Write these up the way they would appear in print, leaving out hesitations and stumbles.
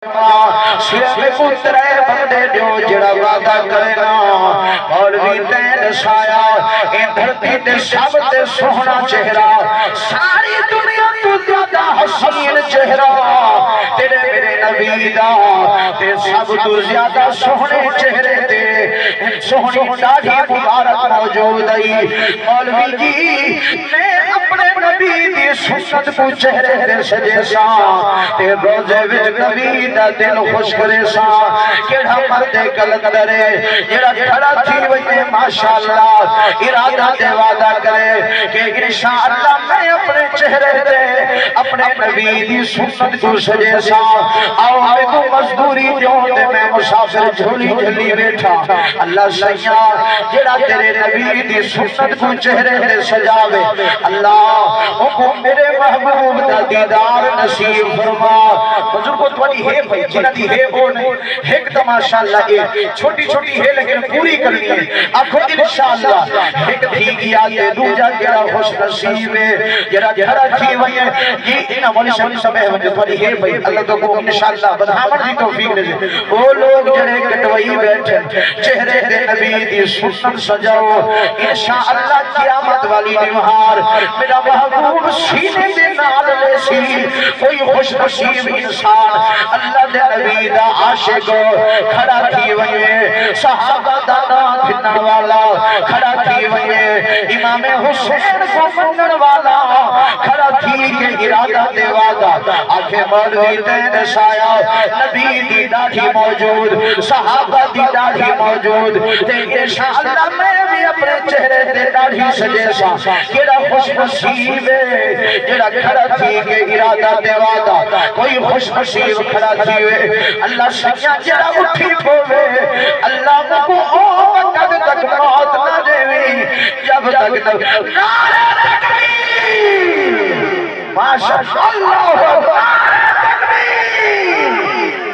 سویں پترے بندے جو جڑا وعدہ کرے نا مولوی تین سایا اے دھرتی تے سب تے سوہنا چہرہ ساری دنیا تو زیادہ حسین چہرہ تیرے میرے نبی دا تے سب تو زیادہ سوہنے چہرے تے سوہنی داڑھی مبارک موجود ہے مولوی جی میں اپنے نبی دی سنت کو چہرے تے سجے سا تے روزے وچ نبی دا دل خوش کرے سا کیڑا مرد کلندرے جڑا کھڑا تھی وے ماشاءاللہ ارادہ تے وعدہ کرے کہ انشاءاللہ میں اپنے چہرے تے اپنے نبی دی سنت کو سجے سا آؤ میں کو مزدوری دیوں تے میں مسافر جھولی جھلی بیٹھا اللہ سیاں جڑا تیرے نبی دی سنت کو چہرے تے سجاوے اللہ کو میرے محبوب دا دیدار نصیب فرما بزرگوں تھوڑی ہے بھائی جنہ دی ہے وہ نہیں ایک تماشا اللہ یہ چھوٹی چھوٹی ہے لیکن پوری کرنی ہے آنکھو انشاءاللہ ایک تھی گیا تے دوجہ گرا خوش نصیب ہے جرا جھڑا تھی وہی ہے یہ انہا مولی شہنی سمیں ہے تھوڑی ہے بھائی اللہ تو کو انشاءاللہ بدھامن دی توفیق دے وہ لوگ جڑے کٹوئی بیٹھے چہرے دے نبی دی سنت سجاؤ انشاءاللہ قیامت والی نمہار میرا محبوب سینے دے نال لے سی کوئی خوش نصیب انسان اللہ دے نبی دا عاشق کھڑا تھی وئے صحابہ دانا پھرنا والا کھڑا تھی وئے امام حسین کو منن والا کھڑا تھی کہ ارادہ دے وعدہ آنکھیں مولوی تین سایا نبی دی داڑھی موجود صحابہ دی داڑھی موجود تے انشاءاللہ میں بھی اپنے چہرے تے داڑھی سجے سا کیڑا خوش نصیب ہے جڑا کھڑا تھی کہ ارادہ دے وعدہ کوئی خوش نصیب کھڑا تھی وے اللہ سیاں جڑا اٹھی پھوے اللہ کو او وقت تک موت نہ دے جب تک نعرہ تکبیر ماشاءاللہ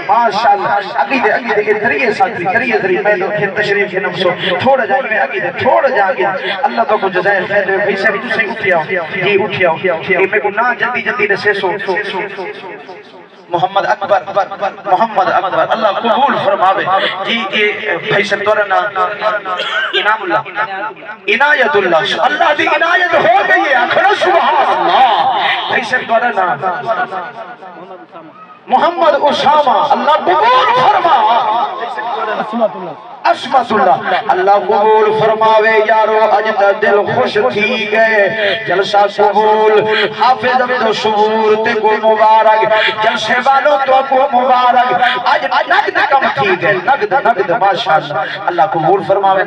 ماشاءاللہ عقیدے کے ذریعے ساتھی کریے میں تو پھر تشریف کے نفسو تھوڑا جائیں میں عقیدے تھوڑا جائیں اللہ تو کو جزائر خیر دے بھئی سے بھی تُسے اٹھی آؤ یہ اٹھی آؤ یہ میں کو نہ جلدی جلدی نے سو محمد اکبر اللہ قبول فرماوے جی یہ بھائی سے دورنا انعام اللہ عنایت اللہ اللہ دی عنایت ہو گئی ہے اکھڑا سبحان اللہ بھائی سے دورنا محمد اسامہ اللہ قبول فرما عصمت اللہ اللہ قبول فرماوے یارو اجدہ دل خوش تھی گئے جلسہ قبول حافظ عبد شعور تے کو مبارک جلسے والوں تو کو مبارک آج نقد کم تھی گئے نقد ماشاءاللہ اللہ قبول فرماوے